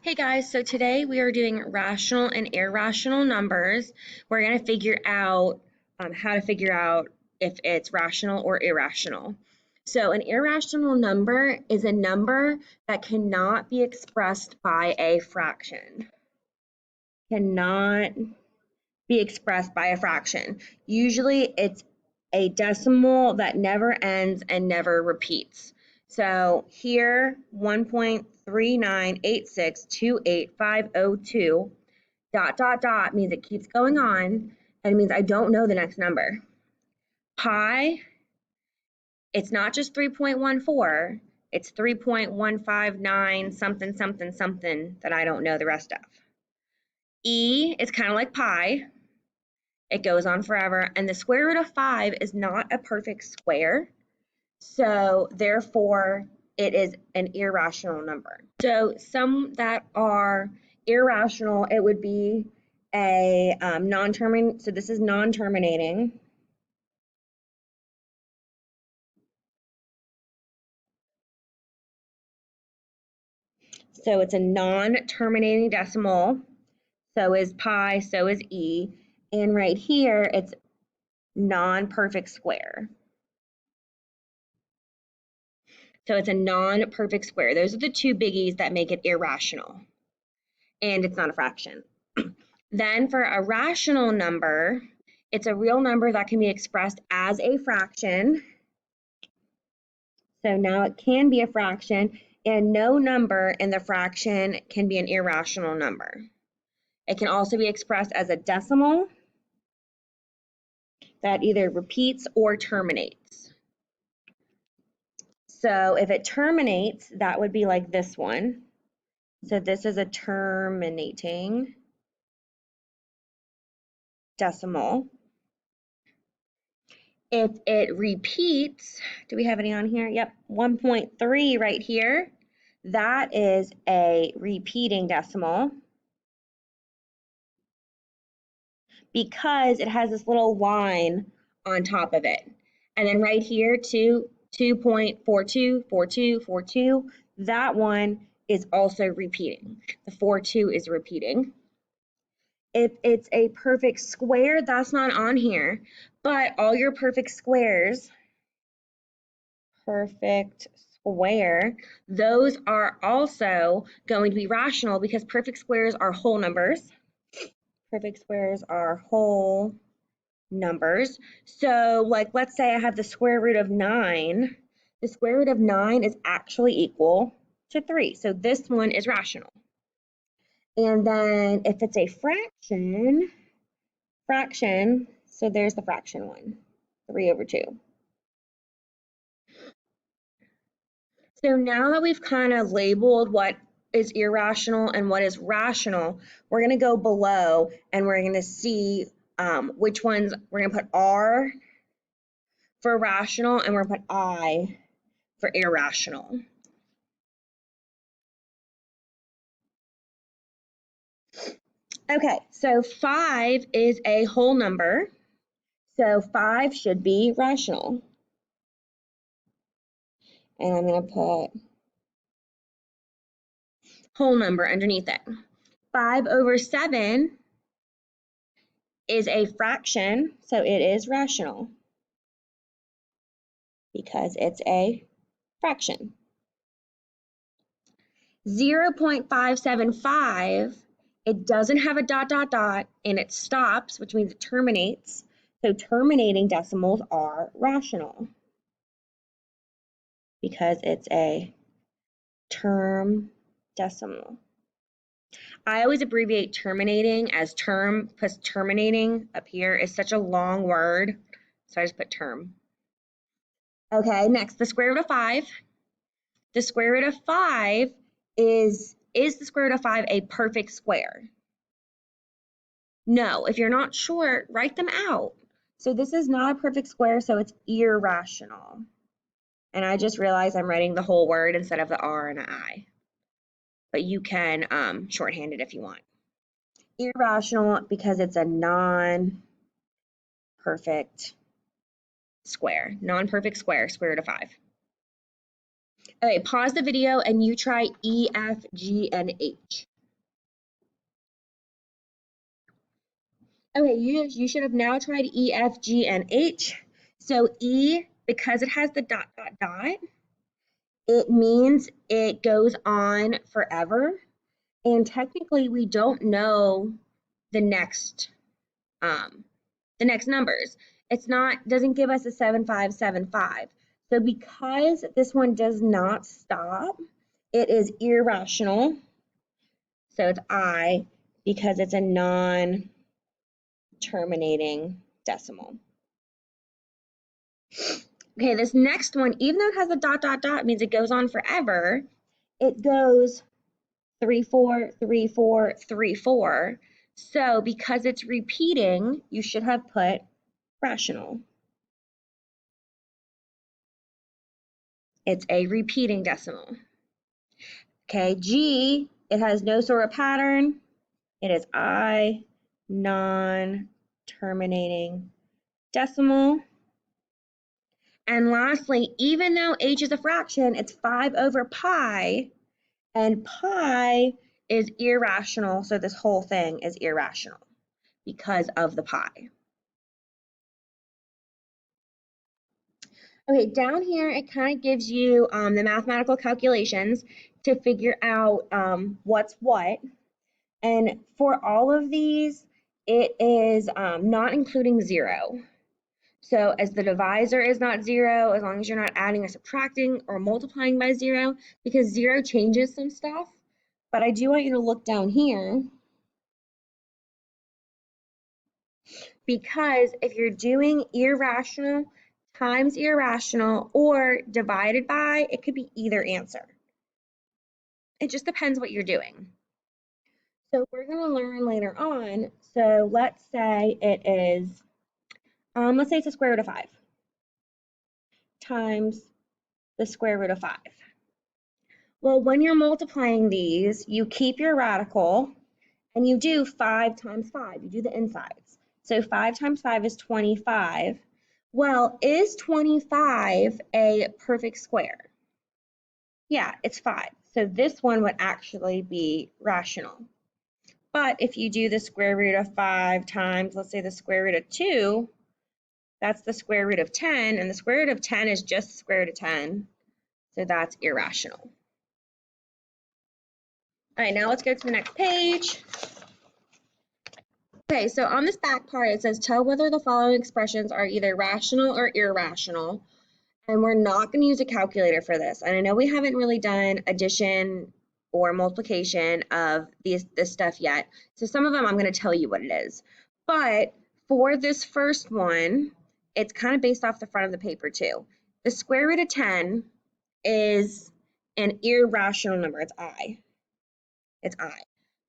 Hey guys, so today we are doing rational and irrational numbers. We're going to figure out how to figure out if it's rational or irrational. So an irrational number is a number that cannot be expressed by a fraction. Cannot be expressed by a fraction. Usually it's a decimal that never ends and never repeats. So here, 1.398628502 means it keeps going on, and it means I don't know the next number. Pi, it's not just 3.14, it's 3.159 something something something that I don't know the rest of. E is kind of like pi. It goes on forever, and the square root of 5 is not a perfect square, so therefore it is an irrational number. So some that are irrational, it would be a non-terminating, so this is non-terminating. So it's a non-terminating decimal, so is pi, so is e, and right here it's non-perfect square. So it's a non-perfect square. Those are the two biggies that make it irrational. And it's not a fraction. Then for a rational number, it's a real number that can be expressed as a fraction. So now it can be a fraction, and no number in the fraction can be an irrational number. It can also be expressed as a decimal that either repeats or terminates. So if it terminates, that would be like this one. So this is a terminating decimal. If it repeats, do we have any on here? Yep, 1.3 right here. That is a repeating decimal because it has this little line on top of it. And then right here, 2.424242, that one is also repeating. The 42 is repeating. If it's a perfect square, that's not on here, but all your perfect squares, those are also going to be rational because perfect squares are whole numbers. Perfect squares are whole numbers. So like, let's say I have the square root of 9. The square root of 9 is actually equal to 3. So this one is rational. And then if it's a fraction, so there's the fraction one, 3/2. So now that we've kind of labeled what is irrational and what is rational, we're going to go below and we're going to see which ones we're going to put R for rational and we're going to put I for irrational. Okay, so 5 is a whole number, so 5 should be rational. And I'm going to put whole number underneath it. 5/7 is a fraction, so it is rational because it's a fraction. 0.575, it doesn't have a ... and it stops, which means it terminates. So terminating decimals are rational because it's a term decimal. I always abbreviate terminating as term because terminating up here is such a long word, so I just put term. Okay, next, the square root of 5. The square root of 5 is the square root of 5 a perfect square? No, if you're not sure, write them out. So this is not a perfect square, so it's irrational. And I just realized I'm writing the whole word instead of the R and an I. But you can shorthand it if you want. Irrational because it's a non-perfect square. Non-perfect square, square root of 5. Okay, pause the video and you try E, F, G, and H. Okay, you should have now tried E, F, G, and H. So E, because it has the dot, dot, dot, it means it goes on forever. And technically, we don't know the next um, numbers. It's not doesn't give us a 7575. So because this one does not stop, it is irrational. So it's I because it's a non-terminating decimal. Okay, this next one, even though it has a dot, dot, dot, means it goes on forever, it goes 3, 4, 3, 4, 3, 4. So because it's repeating, you should have put rational. It's a repeating decimal. Okay, G, it has no sort of pattern. It is I, non-terminating decimal. And lastly, even though H is a fraction, it's 5 over pi, and pi is irrational, so this whole thing is irrational because of the pi. Okay, down here it kind of gives you the mathematical calculations to figure out what's what. And for all of these, it is not including 0. So as the divisor is not 0, as long as you're not adding or subtracting or multiplying by 0, because 0 changes some stuff. But I do want you to look down here, because if you're doing irrational times irrational or divided by, it could be either answer. It just depends what you're doing. So we're going to learn later on. So let's say it is, let's say it's the square root of 5 times the square root of 5. Well, when you're multiplying these, you keep your radical and you do 5 times 5. You do the insides. So 5 times 5 is 25. Well, is 25 a perfect square? Yeah, it's 5. So this one would actually be rational. But if you do the square root of 5 times, let's say the square root of 2, that's the square root of 10, and the square root of 10 is just the square root of 10. So that's irrational. All right, now let's go to the next page. Okay, so on this back part, it says tell whether the following expressions are either rational or irrational. And we're not going to use a calculator for this. And I know we haven't really done addition or multiplication of this stuff yet. So some of them I'm going to tell you what it is. But for this first one, it's kind of based off the front of the paper too. The square root of 10 is an irrational number. It's I. It's I.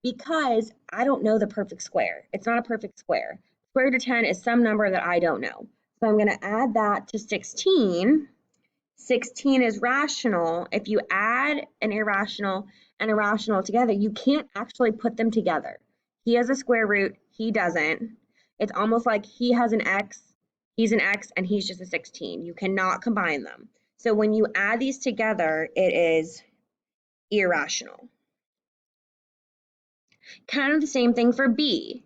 Because I don't know the perfect square. It's not a perfect square. Square root of 10 is some number that I don't know. So I'm going to add that to 16. 16 is rational. If you add an irrational and a rational together, you can't actually put them together. He has a square root, he doesn't. It's almost like he has an x, he's an x, and he's just a 16. You cannot combine them. So when you add these together, it is irrational. Kind of the same thing for b.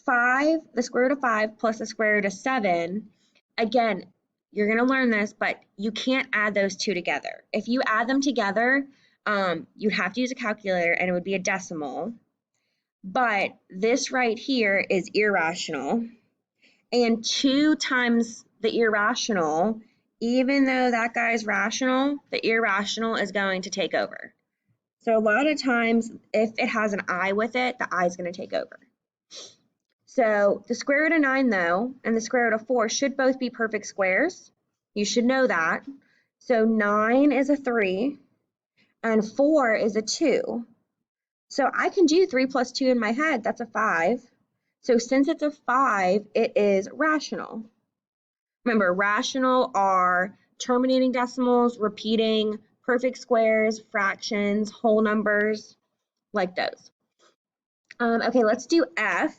5, the square root of 5 plus the square root of 7. Again, you're going to learn this, but you can't add those two together. If you add them together, you'd have to use a calculator and it would be a decimal. But this right here is irrational. And 2 times the irrational, even though that guy's rational, the irrational is going to take over. So a lot of times, if it has an I with it, the I is going to take over. So the square root of 9, though, and the square root of 4 should both be perfect squares. You should know that. So 9 is a 3, and 4 is a 2. So I can do 3 plus 2 in my head. That's a 5. So since it's a 5, it is rational. Remember, rational are terminating decimals, repeating, perfect squares, fractions, whole numbers, like those. Okay, let's do F.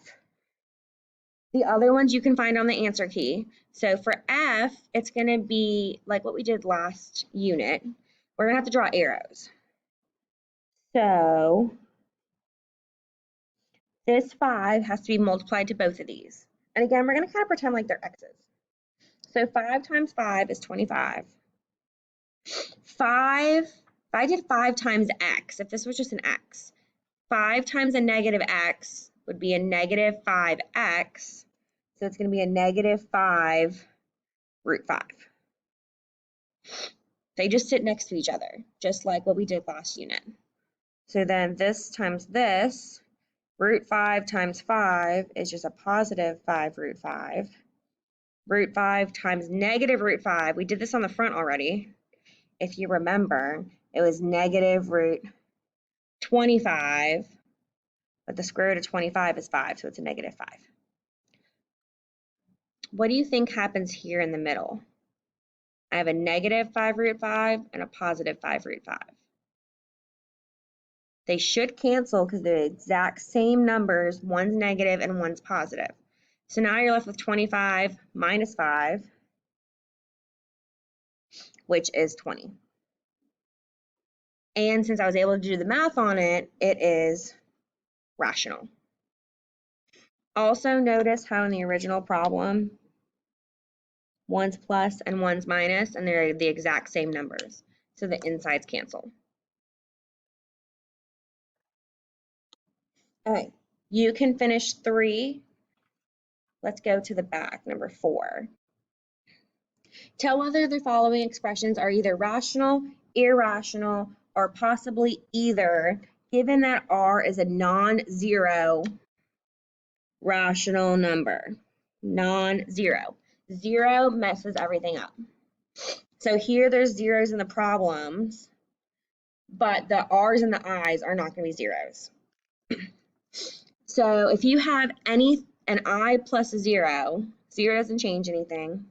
The other ones you can find on the answer key. So for F, it's going to be like what we did last unit. We're going to have to draw arrows. So This 5 has to be multiplied to both of these. And again, we're going to kind of pretend like they're x's. So 5 times 5 is 25. 5, if I did 5 times x, if this was just an x, 5 times a negative x would be a negative 5x. So it's going to be a negative 5 root 5. They just sit next to each other, just like what we did last unit. So then this times this, root 5 times 5 is just a positive 5 root 5. Root 5 times negative root 5, we did this on the front already. If you remember, it was negative root 25, but the square root of 25 is 5, so it's a negative 5. What do you think happens here in the middle? I have a negative 5 root 5 and a positive 5 root 5. They should cancel because they're the exact same numbers. One's negative and one's positive. So now you're left with 25 minus 5, which is 20. And since I was able to do the math on it, it is rational. Also notice how in the original problem, one's plus and one's minus, and they're the exact same numbers. So the insides cancel. All right, you can finish 3. Let's go to the back, number 4. Tell whether the following expressions are either rational, irrational, or possibly either, given that R is a non-zero rational number. Non-zero. 0 messes everything up. So here there's zeros in the problems, but the R's and the I's are not going to be zeros. So if you have an I plus a 0, 0 doesn't change anything,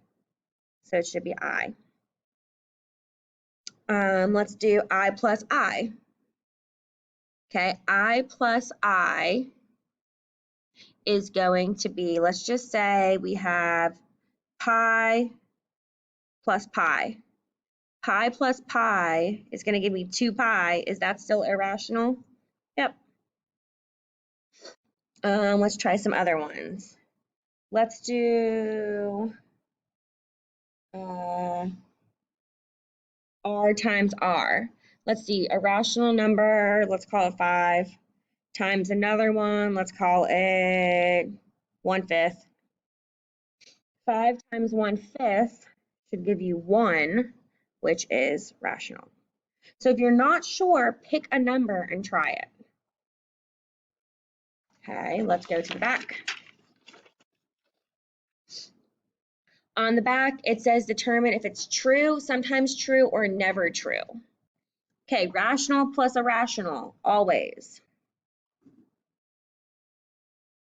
so it should be I. Let's do I plus I. Okay, I plus I is going to be, let's just say we have pi plus pi. Pi plus pi is going to give me 2 pi. Is that still irrational? Yep. Let's try some other ones. Let's do R times R. Let's see, a rational number, let's call it 5, times another one, let's call it 1/5. 5 times 1/5 should give you 1, which is rational. So if you're not sure, pick a number and try it. Okay, let's go to the back. On the back, it says determine if it's true, sometimes true, or never true. Okay, rational plus irrational, always.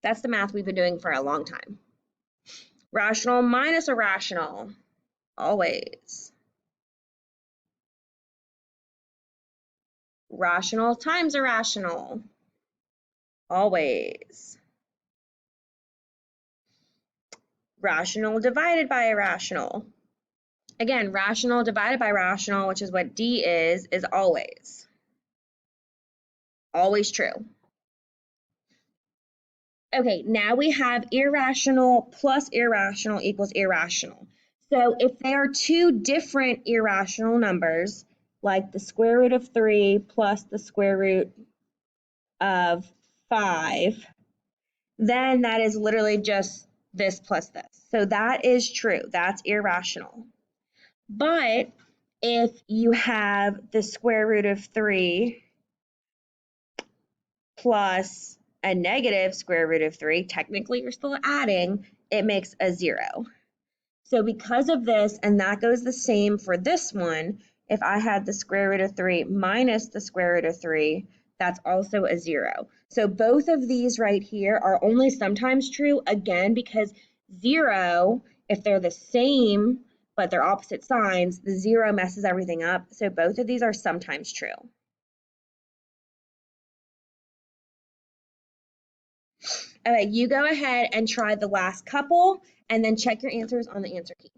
That's the math we've been doing for a long time. Rational minus irrational, always. Rational times irrational, always. Rational divided by irrational. Again, rational divided by rational, which is what D is always. Always true. Okay, now we have irrational plus irrational equals irrational. So if they are two different irrational numbers, like the square root of 3 plus the square root of 5, then that is literally just this plus this. So that is true. That's irrational. But if you have the square root of 3 plus a negative square root of 3, technically you're still adding, it makes a 0. So because of this, and that goes the same for this one, if I had the square root of 3 minus the square root of 3, that's also a 0. So both of these right here are only sometimes true, again, because 0, if they're the same, but they're opposite signs, the 0 messes everything up. So both of these are sometimes true. All right, you go ahead and try the last couple, and then check your answers on the answer key.